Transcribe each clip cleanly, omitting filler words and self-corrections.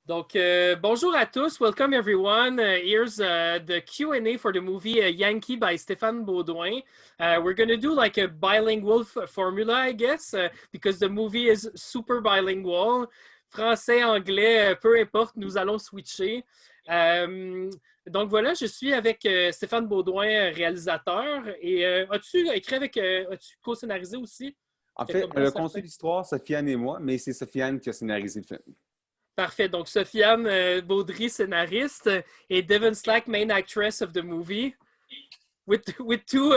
Donc, bonjour à tous. Welcome everyone. Here's the Q&A for the movie Yankee by Stephan Beaudoin. We're going to do like a bilingual formula, I guess, because the movie is super bilingual. Français, anglais, peu importe, nous allons switcher. Donc voilà, je suis avec Stephan Beaudoin, réalisateur. Et as-tu écrit avec, as-tu co-scénarisé aussi? En fait, on a conçu l'histoire, Sophie-Anne et moi, mais c'est Sophie-Anne qui a scénarisé le film. Parfait. Donc, Sophie-Anne Beaudry, scénariste, et Devon Slack, main actress of the movie, with two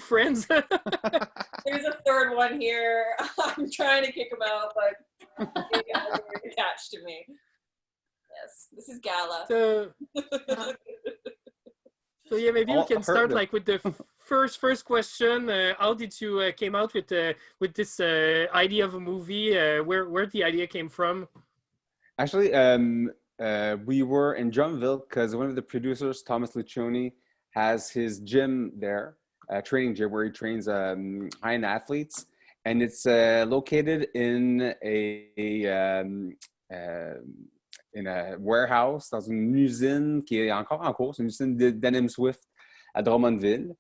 friends. There's a third one here. I'm trying to kick him out, but he's very attached to me. Yes, this is Gala. So yeah, maybe we can start like with the first question. How did you came out with this idea of a movie? Where the idea came from? Actually, we were in Drumville because one of the producers, Thomas Lucioni, has his gym there, a training gym where he trains high-end athletes. And it's located in in a warehouse, dans une usine qui est encore en cours. C'est une usine d'Anim Swift à Drummondville.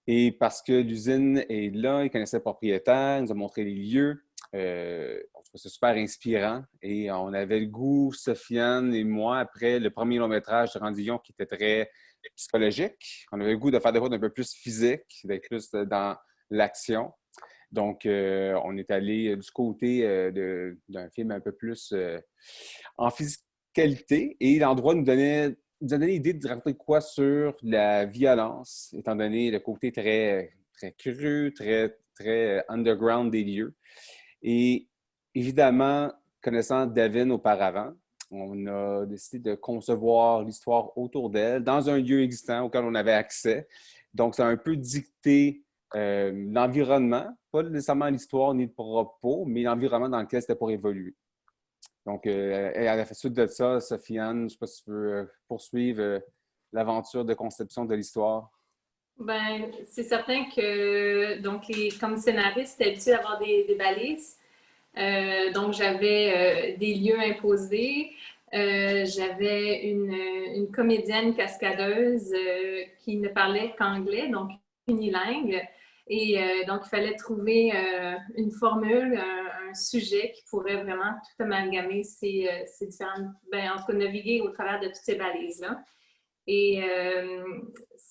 Et parce que l'usine est là, il connaissait le propriétaire, il nous a montré les lieux. C'est super inspirant et on avait le goût, Sophie-Anne et moi, après le premier long-métrage de Randillon qui était très psychologique, on avait le goût de faire des choses un peu plus physiques, d'être plus dans l'action. Donc, on est allé du côté d'un film un peu plus en physicalité et l'endroit nous a donné l'idée de raconter quoi sur la violence, étant donné le côté très, très cru, très, très underground des lieux. Et évidemment, connaissant Devon auparavant, on a décidé de concevoir l'histoire autour d'elle dans un lieu existant auquel on avait accès. Donc, ça a un peu dicté l'environnement, pas nécessairement l'histoire ni le propos, mais l'environnement dans lequel c'était pour évoluer. Donc, à la suite de ça, Sophie-Anne, je ne sais pas si tu veux poursuivre l'aventure de conception de l'histoire. Ben, c'est certain que, donc, comme scénariste, j'étais habituée d'avoir des balises. Donc, j'avais des lieux imposés. J'avais une comédienne cascadeuse qui ne parlait qu'anglais, donc unilingue. Et donc, il fallait trouver une formule, un sujet qui pourrait vraiment tout amalgamer ces différentes... Ben, en tout cas, naviguer au travers de toutes ces balises-là. Et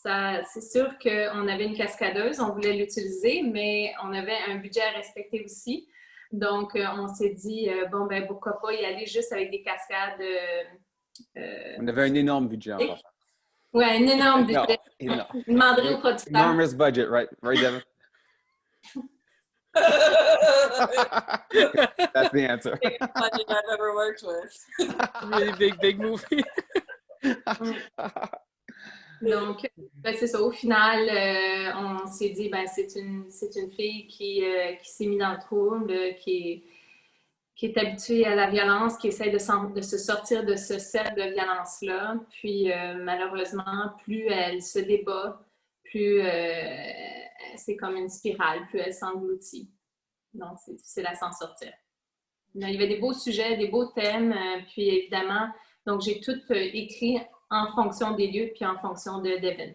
c'est sûr qu'on avait une cascadeuse, on voulait l'utiliser, mais on avait un budget à respecter aussi. Donc, on s'est dit, bon, ben pourquoi pas y aller juste avec des cascades. On avait un énorme budget en passant. Oui, un énorme budget. Énorme. Je demanderai au producteur. Enormous budget, right? Right, Devon? That's the answer. Biggest budget I've ever worked with. Really big movie. Donc, ben, c'est ça. Au final, on s'est dit, ben, c'est une fille qui s'est mise dans le trouble, qui est habituée à la violence, qui essaie de se sortir de ce cercle de violence-là. Puis, malheureusement, plus elle se débat, plus c'est comme une spirale, plus elle s'engloutit. Donc, c'est difficile à s'en sortir. Il y avait des beaux sujets, des beaux thèmes, puis évidemment, donc j'ai tout écrit en fonction des lieux puis en fonction de Devon.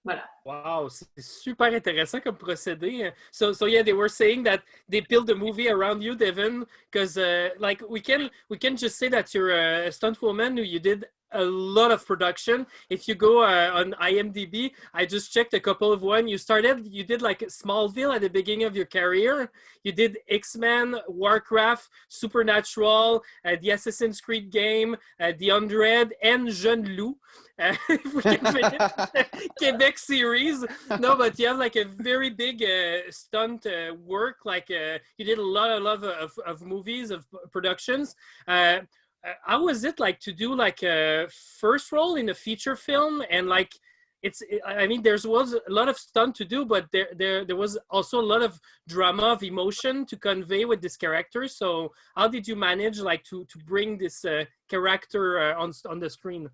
Voilà. Wow, c'est super intéressant comme procédé. So yeah, they were saying that they built the movie around you, Devon, because like we can just say that you're a stunt woman. You did a lot of production. If you go on IMDb, I just checked a couple of one. You did like Smallville at the beginning of your career. You did X-Men, Warcraft, Supernatural, the Assassin's Creed game, The 100, and Jeune Loup. If we can finish Quebec series. No, but you have like a very big stunt work. Like you did a lot of movies, of productions. How was it like to do like a first role in a feature film? And like I mean, there was a lot of stunt to do, but there was also a lot of drama, of emotion to convey with this character. So how did you manage like to bring this character on the screen?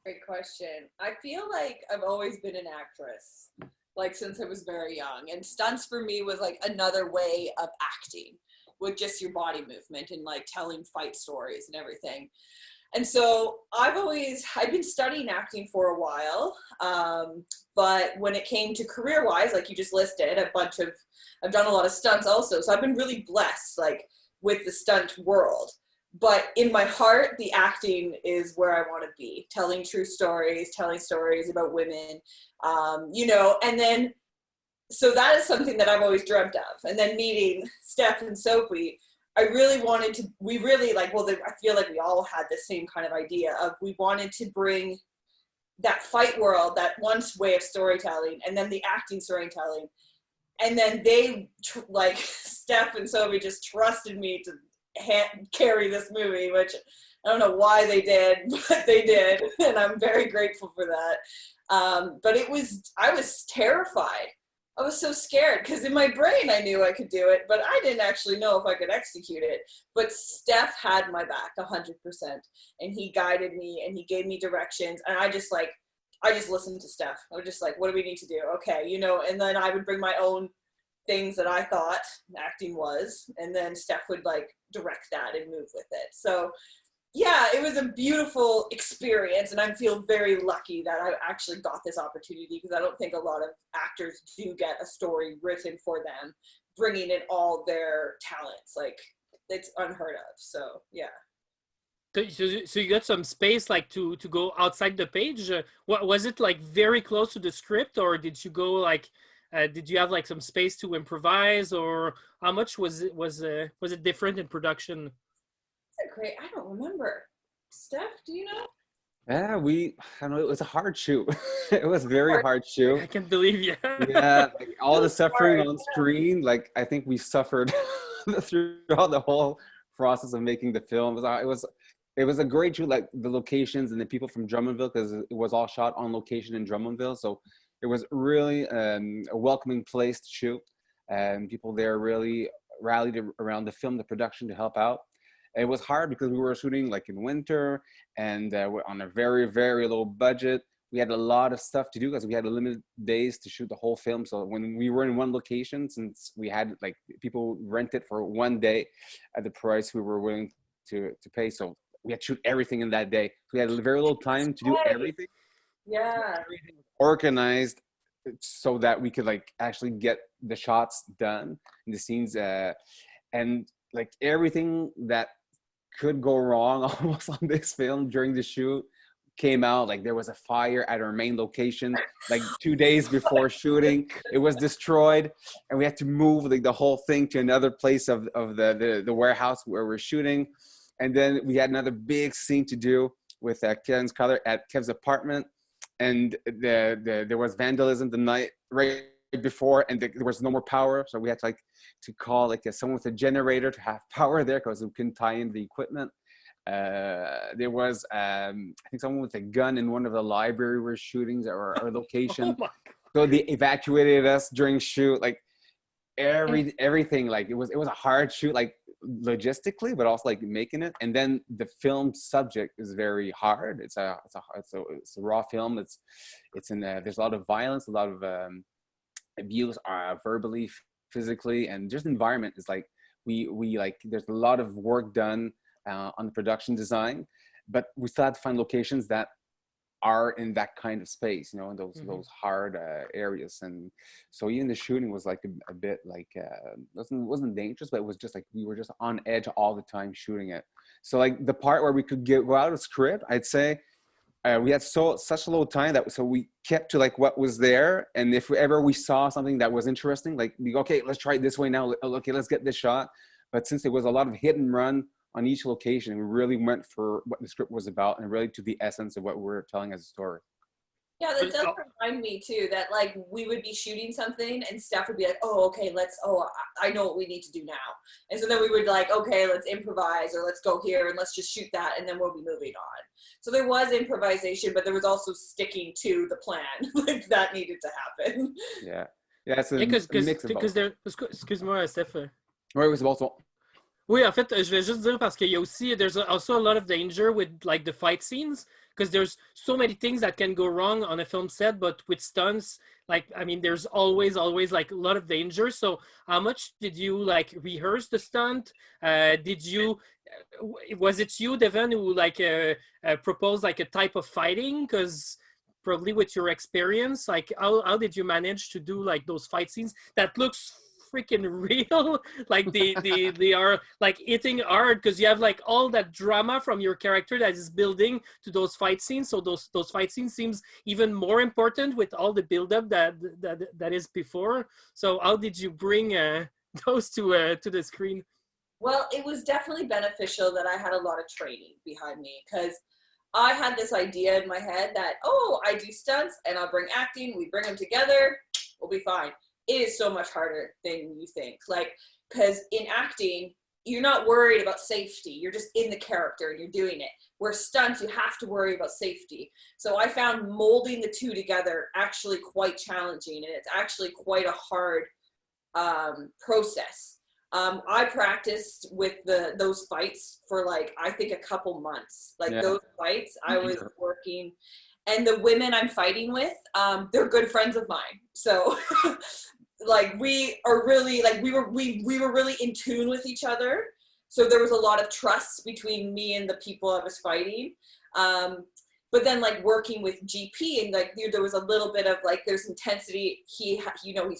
Great question. I feel like I've always been an actress, like since I was very young, and stunts for me was like another way of acting. with just your body movement and like telling fight stories and everything. And so I've been studying acting for a while, but when it came to career-wise, like you just listed, I've done a lot of stunts also. So I've been really blessed, like with the stunt world. But in my heart, the acting is where I want to be, telling true stories, telling stories about women, you know, and then, so that is something that I've always dreamt of. And then meeting Steph and Sophie, I feel like we all had the same kind of idea of, we wanted to bring that fight world, that once way of storytelling, and then the acting storytelling. And then Steph and Sophie just trusted me to carry this movie, which I don't know why they did, but they did. And I'm very grateful for that. But I was terrified. I was so scared because in my brain I knew I could do it, but I didn't actually know if I could execute it. But Steph had my back 100%, and he guided me and he gave me directions. And I just listened to Steph. I was just like, what do we need to do? Okay, you know, and then I would bring my own things that I thought acting was, and then Steph would like direct that and move with it. So yeah, it was a beautiful experience, and I feel very lucky that I actually got this opportunity, because I don't think a lot of actors do get a story written for them, bringing in all their talents. Like, it's unheard of. So yeah. So you got some space like to go outside the page. What was it like, very close to the script, or did you go like? Did you have like some space to improvise, or how much was it different in production? Great. I don't remember. Steph, do you know? Yeah, I don't know, it was a hard shoot. It was very hard shoot. I can't believe you. Yeah, like all the suffering on screen, like I think we suffered throughout the whole process of making the film. It was a great shoot, like the locations and the people from Drummondville, because it was all shot on location in Drummondville. So it was really a welcoming place to shoot, and people there really rallied around the film, the production, to help out. It was hard because we were shooting like in winter, and we're on a very, very low budget. We had a lot of stuff to do because we had limited days to shoot the whole film. So when we were in one location, since we had like people rent it for one day at the price we were willing to pay, so we had to shoot everything in that day. So we had very little time to do everything. Yeah. Everything was organized so that we could like actually get the shots done and the scenes, and like everything that could go wrong almost on this film during the shoot came out. Like there was a fire at our main location like 2 days before shooting. It was destroyed, and we had to move like the whole thing to another place of the warehouse where we're shooting. And then we had another big scene to do with Kevin's color at Kev's apartment, and there was vandalism the night right before, and there was no more power, so we had to call like someone with a generator to have power there because we couldn't tie in the equipment. There was I think someone with a gun in one of the library we're shooting, or our location. Oh, so they evacuated us during shoot. Like everything, like it was a hard shoot, like logistically, but also like making it. And then the film subject is very hard. It's a raw film. It's in there's a lot of violence, a lot of abuse, verbally, physically, and just environment is like we like there's a lot of work done on the production design, but we still had to find locations that are in that kind of space, you know, in those hard areas. And so even the shooting was like a bit like wasn't dangerous, but it was just like we were just on edge all the time shooting it. So like the part where we could go out of script, I'd say we had such a low time that so we kept to like what was there, and if ever we saw something that was interesting, like we go, okay, let's try it this way now. Okay, let's get this shot. But since there was a lot of hit and run on each location, we really went for what the script was about and really to the essence of what we're telling as a story. Yeah, that does remind me too that like we would be shooting something and Steph would be like, oh, okay, I know what we need to do now. And so then we would like, okay, let's improvise, or let's go here and let's just shoot that, and then we'll be moving on. So there was improvisation, but there was also sticking to the plan. Like that needed to happen. Yeah. Yeah, it's a mix of both. Because there, excuse-moi, Steph. Oui, c'est bon, c'est bon. Oui, en fait, je vais juste dire parce qu'il y a aussi, there's also a lot of danger with like the fight scenes because there's so many things that can go wrong on a film set, but with stunts, like, I mean, there's always like a lot of danger. So how much did you like rehearse the stunt? Did you, was it you, Devon, who like proposed like a type of fighting? Because probably with your experience, like how did you manage to do like those fight scenes that looks freaking real? Like they are like hitting hard because you have like all that drama from your character that is building to those fight scenes. So those fight scenes seems even more important with all the buildup that is before. So how did you bring those to the screen? Well, it was definitely beneficial that I had a lot of training behind me because I had this idea in my head that, oh, I do stunts and I'll bring acting, we bring them together, we'll be fine. It is so much harder than you think. Like, because in acting, you're not worried about safety. You're just in the character and you're doing it. Where stunts, you have to worry about safety. So I found molding the two together actually quite challenging, and it's actually quite a hard process. I practiced with those fights for like, I think a couple months. Like those fights, I was working, and the women I'm fighting with, they're good friends of mine. So like we are really like, we were really in tune with each other. So there was a lot of trust between me and the people I was fighting. But then like working with GP and like there was a little bit of like there's intensity. He's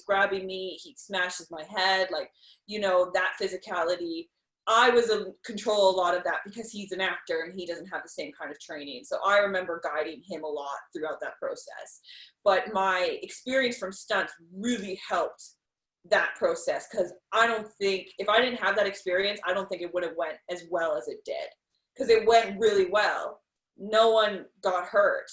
grabbing me, he smashes my head, like, that physicality. I was in control a lot of that because he's an actor and he doesn't have the same kind of training. So I remember guiding him a lot throughout that process. But my experience from stunts really helped that process because I don't think, if I didn't have that experience, I don't think it would have went as well as it did because it went really well. No one got hurt.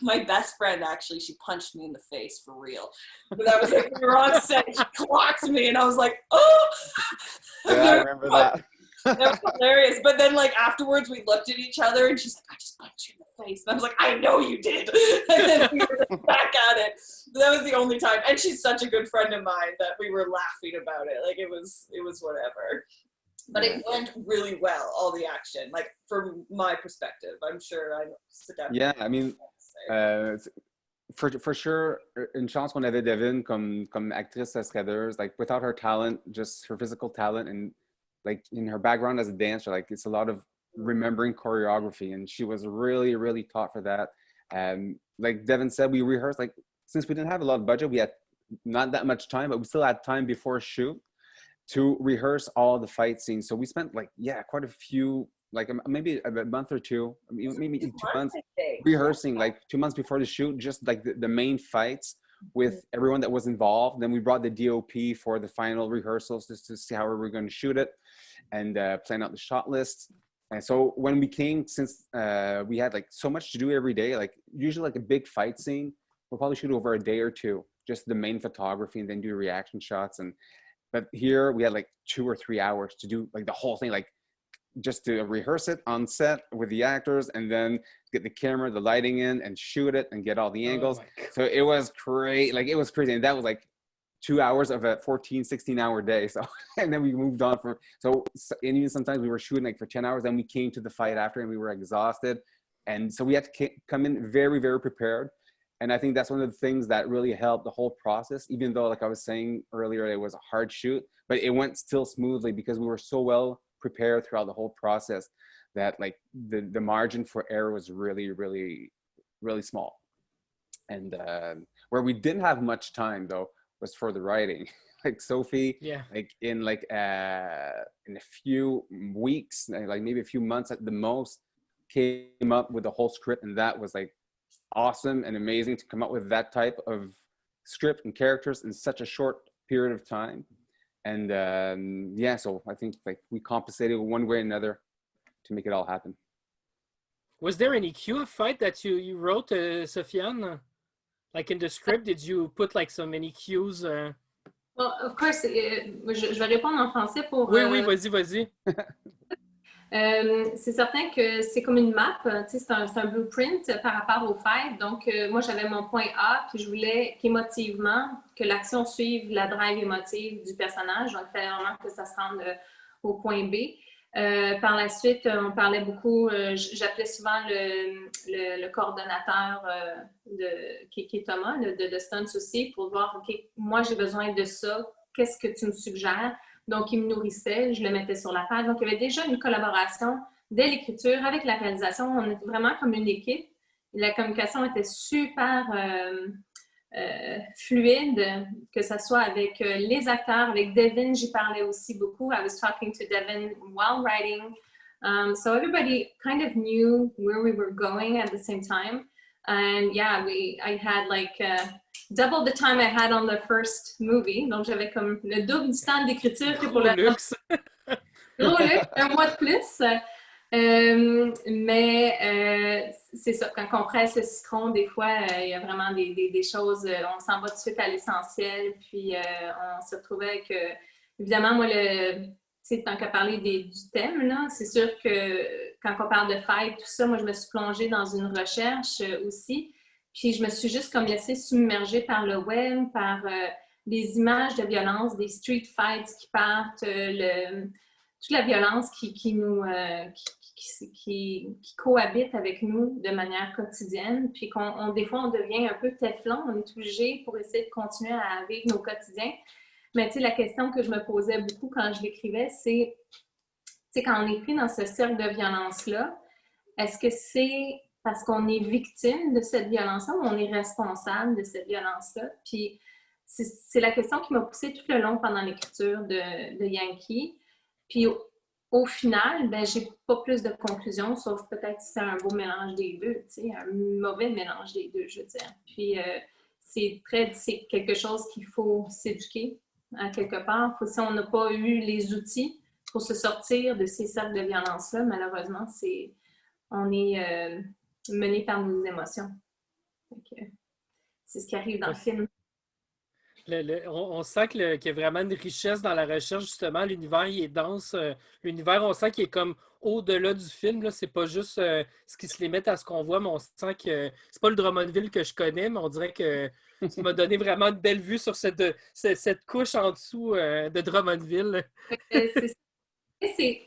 My best friend actually, she punched me in the face for real. But that was like we were on set, she clocked me, and I was like, oh. Yeah, I remember that. That was hilarious. But then like afterwards, we looked at each other, and she's like, I just punched you in the face. And I was like, I know you did. And then we were back at it. But that was the only time. And she's such a good friend of mine that we were laughing about it. Like it was whatever. But it went really well, all the action, like from my perspective. I'm sure I sit down. Yeah, I mean, for sure, une chance qu'on avait Devon comme actrice escadeuse. Like without her talent, just her physical talent, and like in her background as a dancer, like it's a lot of remembering choreography, and she was really, really taught for that. Like Devon said, we rehearsed, like since we didn't have a lot of budget, we had not that much time, but we still had time before shoot to rehearse all the fight scenes. So we spent like, quite a few, like maybe a month or two, maybe 2 months rehearsing, like 2 months before the shoot, just like the main fights with everyone that was involved. Then we brought the DOP for the final rehearsals just to see how we were going to shoot it and plan out the shot list. And so when we came, since we had like so much to do every day, like usually like a big fight scene, we'll probably shoot over a day or two, just the main photography and then do reaction shots. But here we had like 2 or 3 hours to do like the whole thing, like just to rehearse it on set with the actors and then get the camera, the lighting in and shoot it and get all the angles. So it was great. Like it was crazy. And that was like 2 hours of a 14, 16-hour day. So, and then we moved on and even sometimes we were shooting like for 10 hours. Then we came to the fight after and we were exhausted. And so we had to come in very, very prepared. And I think that's one of the things that really helped the whole process, even though, like I was saying earlier, it was a hard shoot, but it went still smoothly because we were so well prepared throughout the whole process that like the margin for error was really, really, really small. And where we didn't have much time though was for the writing. Like Sophie, like in a few weeks, like maybe a few months at the most, came up with the whole script, and that was like awesome and amazing to come up with that type of script and characters in such a short period of time. And so I think like we compensated one way or another to make it all happen. Was there any cue of fight that you wrote, Sophie-Anne? Like in the script, did you put like so many cues? Well, of course, je vais répondre en français pour... Oui, vas-y. C'est certain que c'est comme une map, c'est un blueprint par rapport au fight. Donc, moi, j'avais mon point A, puis je voulais qu'émotivement, que l'action suive la drive émotive du personnage. Donc, il fallait vraiment que ça se rende au point B. Par la suite, on parlait beaucoup, j'appelais souvent le coordonnateur qui est Thomas, de Stunts aussi, pour voir, OK, moi j'ai besoin de ça, qu'est-ce que tu me suggères? Donc, il me nourrissait, je le mettais sur la page. Donc, il y avait déjà une collaboration dès l'écriture avec la réalisation. On était vraiment comme une équipe. La communication était super fluide, que ce soit avec les acteurs, avec Devon, j'y parlais aussi beaucoup. I was talking to Devon while writing. So everybody kind of knew where we were going at the same time. And yeah, I had like double the time I had on the first movie. Donc, j'avais comme le double du temps d'écriture que pour Gros luxe! Gros luxe, un mois de plus. Mais c'est ça, quand on presse le citron, des fois, il y a vraiment des choses, on s'en va tout de suite à l'essentiel, puis on se retrouvait avec, évidemment, moi, tu sais, tant qu'à parler du thème, là, c'est sûr que quand on parle de fight, tout ça, moi, je me suis plongée dans une recherche aussi, puis je me suis juste comme laissée submerger par le web, par des images de violence, des street fights qui partent, toute la violence qui nous qui cohabite avec nous de manière quotidienne, puis des fois, on devient un peu téflon, on est obligé pour essayer de continuer à vivre nos quotidiens. Mais tu sais, la question que je me posais beaucoup quand je l'écrivais, c'est, tu sais, quand on est pris dans ce cercle de violence-là, est-ce que c'est parce qu'on est victime de cette violence-là ou on est responsable de cette violence-là? Puis c'est la question qui m'a poussée tout le long pendant l'écriture de Yankee. Puis au final, ben, j'ai pas plus de conclusions, sauf peut-être que c'est un beau mélange des deux, tu sais, un mauvais mélange des deux, je veux dire. Puis c'est quelque chose qu'il faut s'éduquer à quelque part. Si on n'a pas eu les outils pour se sortir de ces cercles de violence-là, malheureusement, on est mené par nos émotions. C'est ce qui arrive dans le film. On sent qu'il y a vraiment une richesse dans la recherche, justement. L'univers, il est dense. L'univers, on sent qu'il est comme au-delà du film. C'est pas juste ce qui se limite à ce qu'on voit, mais on sent que c'est pas le Drummondville que je connais, mais on dirait que tu m'as donné vraiment une belle vue sur cette couche en dessous de Drummondville. Oui,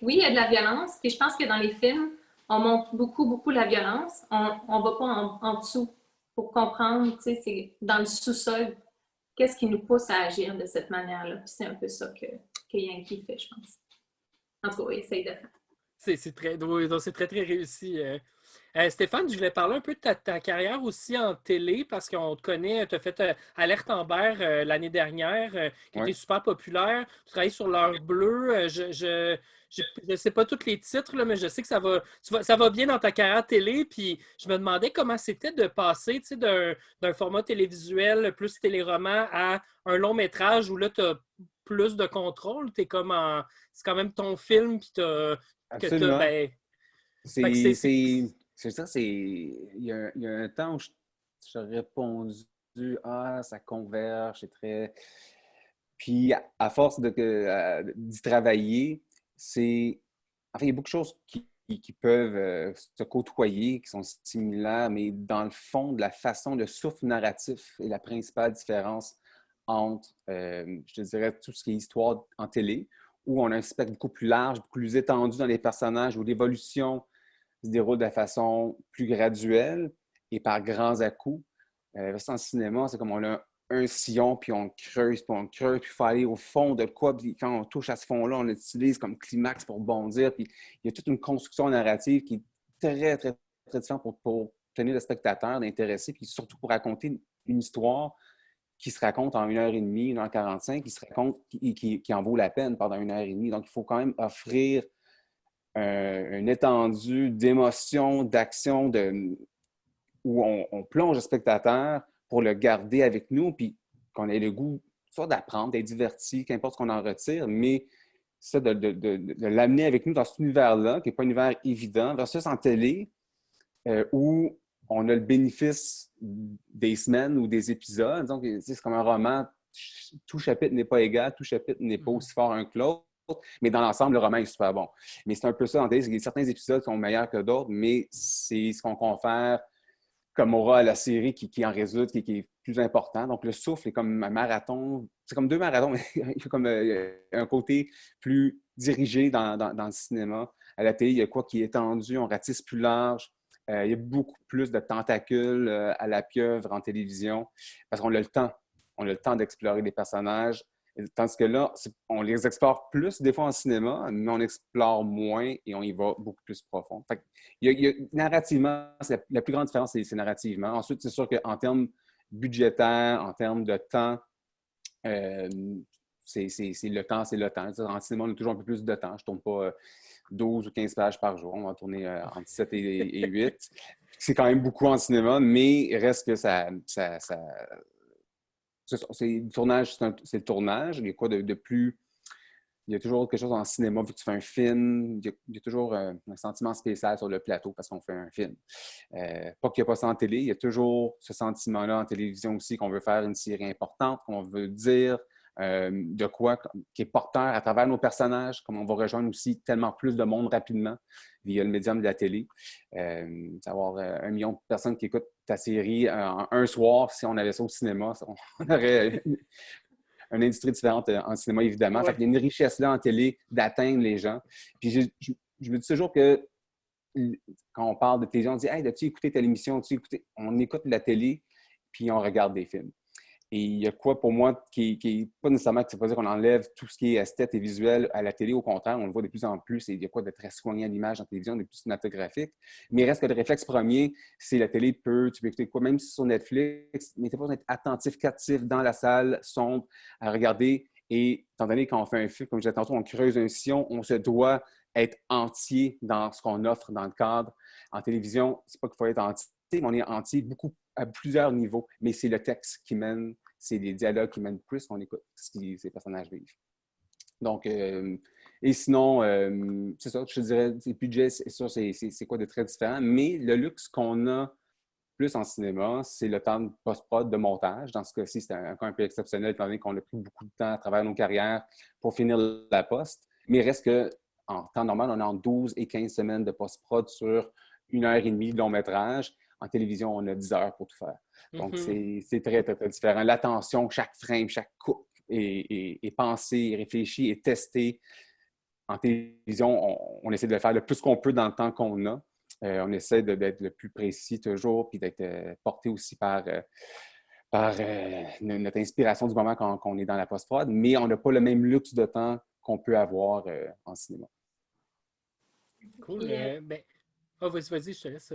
il y a de la violence. Puis je pense que dans les films, on montre beaucoup, beaucoup la violence. On va pas en dessous pour comprendre, tu sais, c'est dans le sous-sol. Qu'est-ce qui nous pousse à agir de cette manière-là? Puis c'est un peu ça que Yankee fait, je pense. En tout cas, oui, essaye de faire. C'est très, très réussi. Stephan, je voulais parler un peu de ta carrière aussi en télé parce qu'on te connaît, tu as fait Alerte Amber l'année dernière, qui était super populaire. Tu travailles sur l'heure bleue. Je ne sais pas tous les titres, là, mais je sais que ça va bien dans ta carrière télé. Puis je me demandais comment c'était de passer d'un format télévisuel plus téléroman à un long métrage où là, tu as plus de contrôle. C'est quand même ton film. Puis Absolument. C'est ça, il y a un temps où j'aurais répondu ça converge, c'est très. Puis à force d'y travailler, il y a beaucoup de choses qui peuvent se côtoyer, qui sont similaires, mais dans le fond, de la façon, le souffle narratif est la principale différence entre, je te dirais, tout ce qui est histoire en télé, où on a un spectre beaucoup plus large, beaucoup plus étendu dans les personnages, où l'évolution se déroule de façon plus graduelle et par grands à-coups. En cinéma, c'est comme on a un sillon, puis on creuse, puis il faut aller au fond de quoi, puis quand on touche à ce fond-là, on l'utilise comme climax pour bondir, puis il y a toute une construction narrative qui est très, très, très différente pour tenir le spectateur, d'intéresser, puis surtout pour raconter une histoire qui se raconte en 1h30, 1h45, qui en vaut la peine pendant 1h30. Donc, il faut quand même offrir une étendue d'émotion, d'action, où on plonge le spectateur pour le garder avec nous, puis qu'on ait le goût soit d'apprendre, d'être diverti, qu'importe ce qu'on en retire, mais ça, de l'amener avec nous dans cet univers-là, qui n'est pas un univers évident, versus en télé, où on a le bénéfice des semaines ou des épisodes. Donc, c'est comme un roman, tout chapitre n'est pas égal, tout chapitre n'est pas aussi fort un que l'autre, mais dans l'ensemble, le roman est super bon. Mais c'est un peu ça en télé, c'est que certains épisodes sont meilleurs que d'autres, mais c'est ce qu'on confère comme aura à la série qui en résulte, qui est plus important. Donc, le souffle est comme un marathon. C'est comme 2 marathons, mais il y a comme un côté plus dirigé dans le cinéma. À la télé, il y a quoi qui est étendu, on ratisse plus large. Il y a beaucoup plus de tentacules à la pieuvre en télévision parce qu'on a le temps. On a le temps d'explorer des personnages. Tandis que là, on les explore plus des fois en cinéma, mais on explore moins et on y va beaucoup plus profond. Fait narrativement, la plus grande différence, c'est narrativement. Ensuite, c'est sûr qu'en termes budgétaires, en termes de temps, c'est le temps, c'est le temps. En cinéma, on a toujours un peu plus de temps. Je ne tourne pas 12 ou 15 pages par jour. On va tourner entre 7 et 8. C'est quand même beaucoup en cinéma, mais il reste que c'est le tournage, c'est le tournage. Il y a quoi de plus... Il y a toujours quelque chose en cinéma, vu que tu fais un film, il y a toujours un sentiment spécial sur le plateau parce qu'on fait un film. Pas qu'il n'y a pas ça en télé, il y a toujours ce sentiment-là en télévision aussi qu'on veut faire une série importante, qu'on veut dire de quoi qui est porteur à travers nos personnages, comme on va rejoindre aussi tellement plus de monde rapidement via le médium de la télé. Avoir 1 million de personnes qui écoutent ta série un soir, si on avait ça au cinéma, on aurait une industrie différente en cinéma, évidemment. Ouais. Fait qu'il y a une richesse là en télé d'atteindre les gens. Puis je me dis toujours que quand on parle de télévision, on dit « Hey, as-tu écouté telle émission? On écoute de la télé, puis on regarde des films. » Et il y a quoi pour moi qui est pas nécessairement, c'est pas dire qu'on enlève tout ce qui est esthète et visuel à la télé. Au contraire, on le voit de plus en plus. Et il y a quoi de très soigné à l'image en télévision, de plus cinématographique. Mais il reste que le réflexe premier, c'est la télé tu peux écouter quoi, même si sur Netflix, mais tu n'as pas besoin d'être attentif, captif dans la salle, sombre, à regarder. Et étant donné qu'on fait un film, comme je disais tantôt, on creuse un sillon, on se doit être entier dans ce qu'on offre dans le cadre. En télévision, c'est pas qu'il faut être entier, mais on est entier beaucoup à plusieurs niveaux. Mais c'est le texte qui mène, c'est les dialogues qui mènent plus qu'on écoute ce que ces personnages vivent. Donc, et sinon, c'est ça, je te dirais, les budgets, c'est sûr, c'est quoi de très différent. Mais le luxe qu'on a plus en cinéma, c'est le temps de post-prod, de montage. Dans ce cas-ci, c'est un cas un peu exceptionnel, étant donné qu'on a pris beaucoup de temps à travers nos carrières pour finir la poste. Mais il reste qu'en temps normal, on a entre 12 et 15 semaines de post-prod sur 1h30 de long métrage. En télévision, on a 10 heures pour tout faire. Donc, c'est très, très, très différent. L'attention, chaque frame, chaque coupe est pensée, réfléchie et testée. En télévision, on essaie de le faire le plus qu'on peut dans le temps qu'on a. On essaie d'être le plus précis toujours, puis d'être porté aussi par notre inspiration du moment quand on est dans la post-prod, mais on n'a pas le même luxe de temps qu'on peut avoir en cinéma. Cool. Vas-y, je te laisse.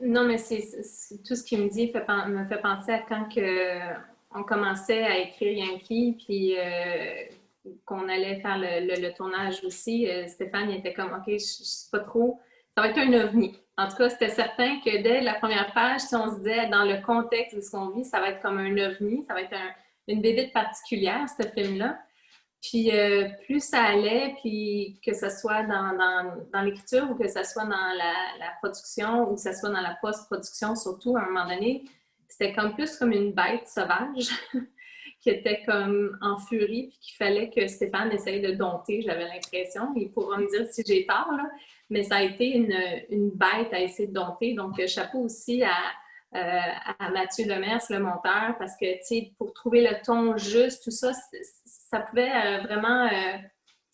Non, mais c'est tout ce qu'il me dit me fait penser à quand on commençait à écrire Yankee, puis qu'on allait faire le tournage aussi. Stéphane, il était comme, OK, je sais pas trop, ça va être un ovni. En tout cas, c'était certain que dès la première page, si on se disait dans le contexte de ce qu'on vit, ça va être comme un ovni, ça va être une bébête particulière, ce film-là. Puis plus ça allait, puis que ce soit dans l'écriture ou que ce soit dans la production ou que ce soit dans la post-production, surtout à un moment donné, c'était comme plus comme une bête sauvage qui était comme en furie puis qu'il fallait que Stephan essaye de dompter, j'avais l'impression. Il pourra me dire si j'ai tort, là, mais ça a été une bête à essayer de dompter. Donc, chapeau aussi à Mathieu Lemers, le monteur, parce que, tu sais, pour trouver le ton juste, tout ça, ça pouvait vraiment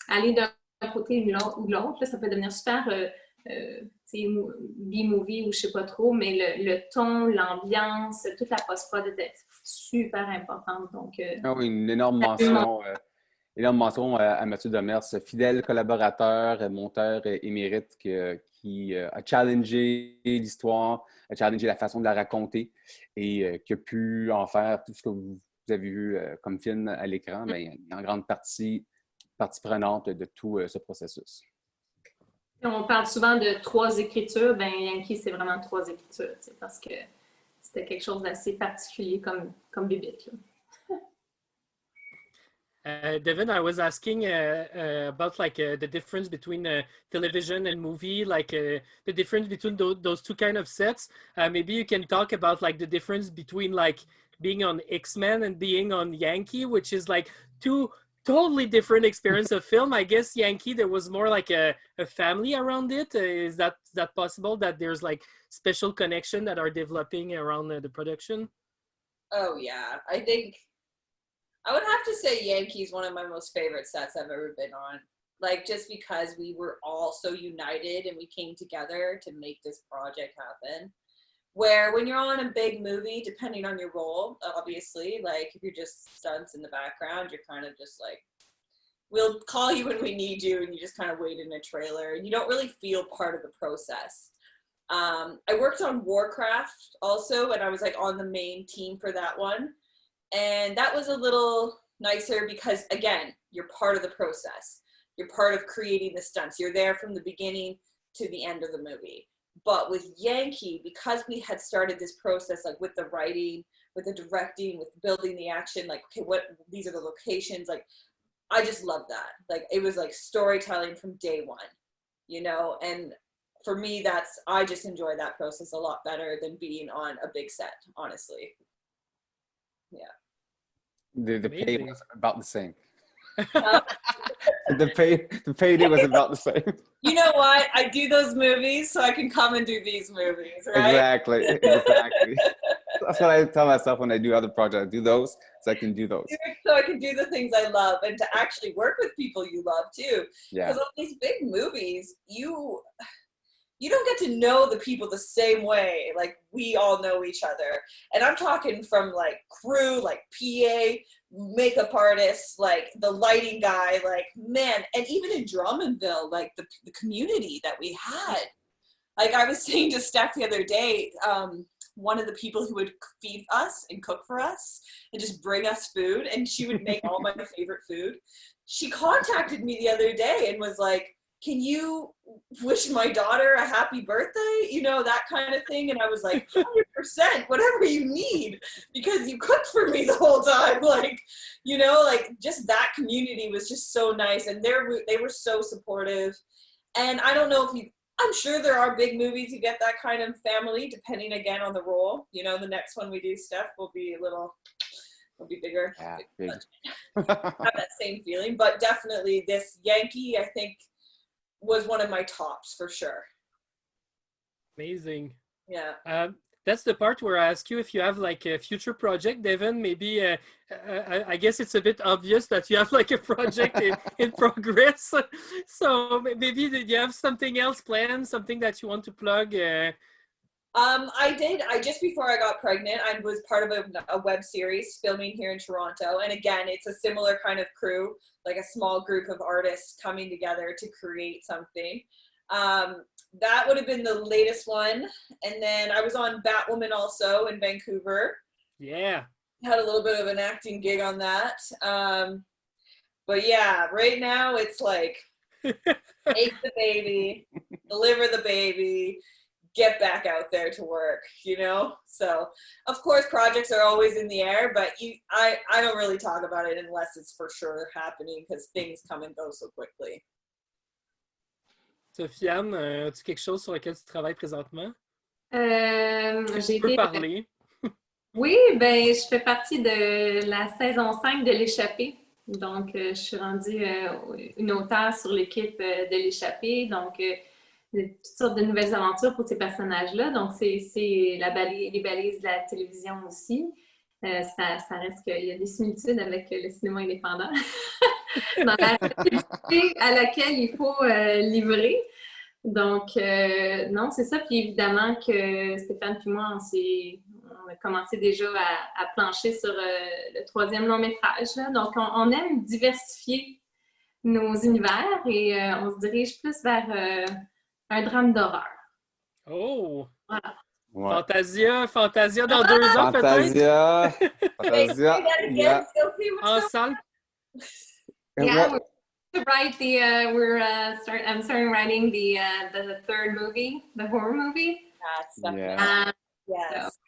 aller d'un côté ou de l'autre. Ça peut devenir super, B-movie ou je sais pas trop, mais le ton, l'ambiance, toute la post-prod était super importante. Donc, ah oui, une énorme mention à Mathieu Demers, fidèle collaborateur, monteur émérite qui a challengé l'histoire, a challengé la façon de la raconter et qui a pu en faire tout ce que vous avez vu comme film à l'écran, mais en grande partie prenante de tout ce processus. On parle souvent de 3 écritures. Ben Yankee, c'est vraiment 3 écritures, parce que c'était quelque chose d'assez particulier comme bébête. Devon, I was asking about the difference between television and movie, the difference between those two kind of sets. Maybe you can talk about the difference between being on X-Men and being on Yankee, which is two totally different experience of film. I guess Yankee, there was more a family around it. Is that possible that there's special connection that are developing around the production? Oh yeah, I think I would have to say Yankee is one of my most favorite sets I've ever been on. Like, just because we were all so united and we came together to make this project happen. Where when you're on a big movie, depending on your role, obviously, like if you're just stunts in the background, you're kind of just like, we'll call you when we need you, and you just kind of wait in a trailer, and you don't really feel part of the process. I worked on Warcraft also, and I was like on the main team for that one. And that was a little nicer because, again, you're part of the process. You're part of creating the stunts. You're there from the beginning to the end of the movie. But with Yankee, because we had started this process, like with the writing, with the directing, with building the action, like, okay, these are the locations, like, I just love that. Like, it was like storytelling from day one, you know? And for me, I just enjoy that process a lot better than being on a big set, honestly. Yeah. The pay was about the same. The payday was about the same. You know what? I do those movies so I can come and do these movies, right? Exactly. That's what I tell myself when I do other projects. I do those so I can do those. So I can do the things I love and to actually work with people you love too. Yeah. Because on these big movies, you don't get to know the people the same way like we all know each other. And I'm talking from like crew, like PA, makeup artists, like the lighting guy, like, man, and even in Drummondville, like the community that we had. Like I was saying to Steph the other day, one of the people who would feed us and cook for us and just bring us food, and she would make all my favorite food. She contacted me the other day and was like, can you wish my daughter a happy birthday? You know, that kind of thing. And I was like, 100%, whatever you need, because you cooked for me the whole time. Like, you know, like just that community was just so nice. And they were so supportive. And I don't know if I'm sure there are big movies you get that kind of family, depending again on the role. You know, the next one we do, Steph, will be bigger. Yeah, big. Have that same feeling. But definitely this Yankee, I think, was one of my tops for sure. Amazing. Yeah. That's the part where I ask you if you have like a future project, Devon. Maybe I guess it's a bit obvious that you have like a project in progress. So maybe did you have something else planned, something that you want to plug? I did. Just before I got pregnant, I was part of a web series filming here in Toronto. And again, it's a similar kind of crew, like a small group of artists coming together to create something. That would have been the latest one. And then I was on Batwoman also in Vancouver. Yeah. Had a little bit of an acting gig on that. But yeah, right now it's like, take the baby, deliver the baby, get back out there to work, you know? So, of course, projects are always in the air, but I don't really talk about it unless it's for sure happening because things come and go so quickly. Sophie-Anne, as-tu quelque chose sur lequel tu travailles présentement? Tu peux parler. Oui, ben je fais partie de la saison 5 de l'Échappée. Donc, je suis rendue une auteure sur l'équipe de l'Échappée. Donc, toutes sortes de nouvelles aventures pour ces personnages-là. Donc, c'est les balises de la télévision aussi. Ça reste qu'il y a des similitudes avec le cinéma indépendant. Dans la rapidité à laquelle il faut livrer. Donc, non, c'est ça. Puis évidemment que Stephan et moi, on a commencé déjà à plancher sur le 3e long métrage. Là. Donc, on aime diversifier nos univers et on se dirige plus vers un drame d'horreur. Oh! Voilà. Ouais. Fantasia dans 2 ans peut-être? Fantasia. Yeah. En salle? Yeah, to write I'm starting writing the 3rd movie, the horror movie. Yeah. Yes.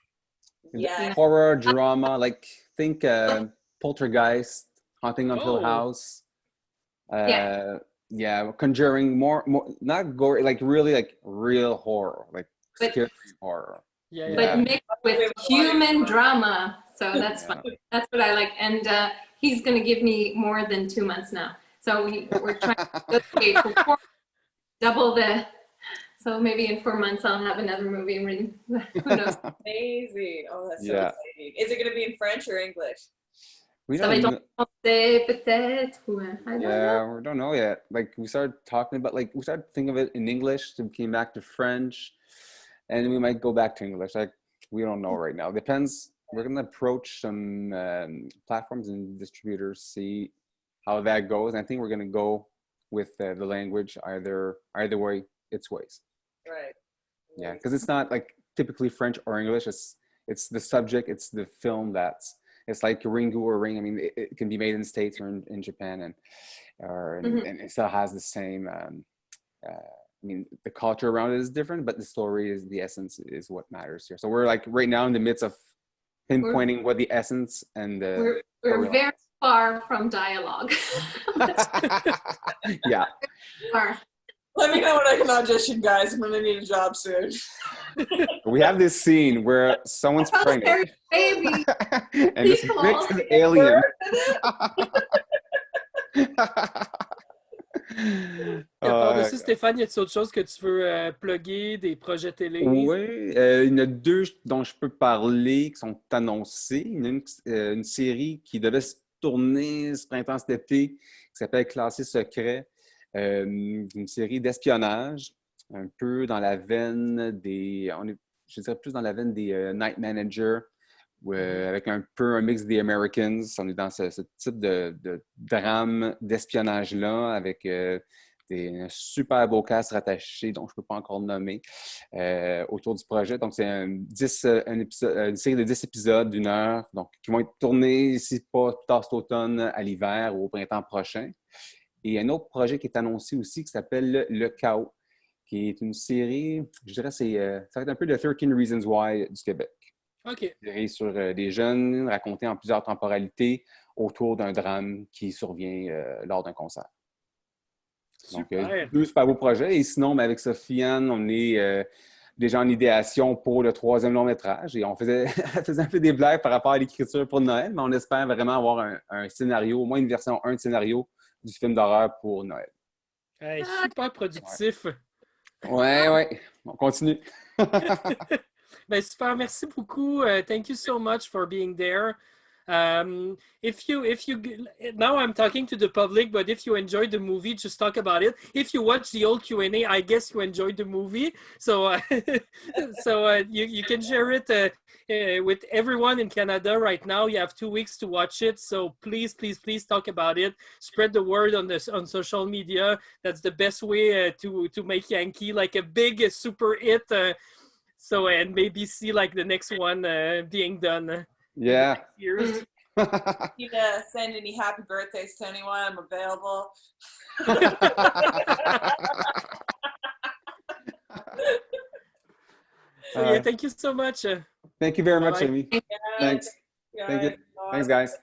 Yeah. Horror, drama, like think Poltergeist, Haunting of Hill House. Yeah, Conjuring, more not gory, like really like real horror, like scary horror. Yeah. But mixed with human drama. So that's fun. That's what I like. And he's going to give me more than 2 months now. So we're trying to double the. So maybe in 4 months I'll have another movie written. Who knows? Amazing. Oh, that's so exciting. Is it going to be in French or English? Ça va être en français, peut-être, ou I don't know. We don't know yet. Like we started talking about, like we started thinking of it in English, then we came back to French, and we might go back to English. Like we don't know right now. Depends. We're gonna approach some platforms and distributors, see how that goes. And I think we're gonna go with the language either way, its ways. Right. Yeah, because it's not like typically French or English. It's the subject, it's the film it's like Ringu or Ring. I mean, it can be made in the States or in Japan, and it still has the same. I mean, the culture around it is different, but the story is the essence is what matters here. So we're like right now in the midst of pinpointing what the essence and the. We're very far from dialogue. Yeah. Let me know when I can audition, guys. I'm gonna need a job soon. We have this scene where someone's pregnant. Baby. And this mix is alien. À part de ça, Stéphane, y a-t-il autre chose que tu veux plugger, des projets télé? Oui, il y en a deux dont je peux parler qui sont annoncés. Il y en a une série qui devait se tourner ce printemps, cet été, qui s'appelle Classé secret. Une série d'espionnage, un peu dans la veine des... je dirais plus dans la veine des Night Manager, avec un peu un mix des Americans. On est dans ce type de drame d'espionnage-là, avec des super beaux castes rattachés, dont je ne peux pas encore nommer, autour du projet. Donc, c'est une série de 10 épisodes d'une heure, donc, qui vont être tournés, si pas plus tard cet automne, à l'hiver ou au printemps prochain. Et un autre projet qui est annoncé aussi qui s'appelle Le Chaos, qui est une série, je dirais, ça va être un peu de 13 Reasons Why du Québec. OK. Une série sur des jeunes racontés en plusieurs temporalités autour d'un drame qui survient lors d'un concert. Donc, deux super beaux projets. Et sinon, avec Sophie-Anne, on est déjà en idéation pour le 3e long-métrage. Et on faisait un peu des blagues par rapport à l'écriture pour Noël, mais on espère vraiment avoir un scénario, au moins une version 1 de scénario du film d'horreur pour Noël. Hey, super productif. Ouais. On continue. Ben, super, merci beaucoup. Thank you so much for being there. If you now I'm talking to the public, but if you enjoyed the movie, just talk about it. If you watch the old Q&A, I guess you enjoyed the movie, so you can share it with everyone in Canada right now. You have 2 weeks to watch it, so please talk about it. Spread the word on social media. That's the best way to make YANKEE like a big super hit. And maybe see like the next one being done. Yeah. Years. You to send any happy birthdays to anyone, I'm available. So yeah, thank you so much. Thank you very much, Amy. Thanks. Yeah. Thank you. Thanks, guys.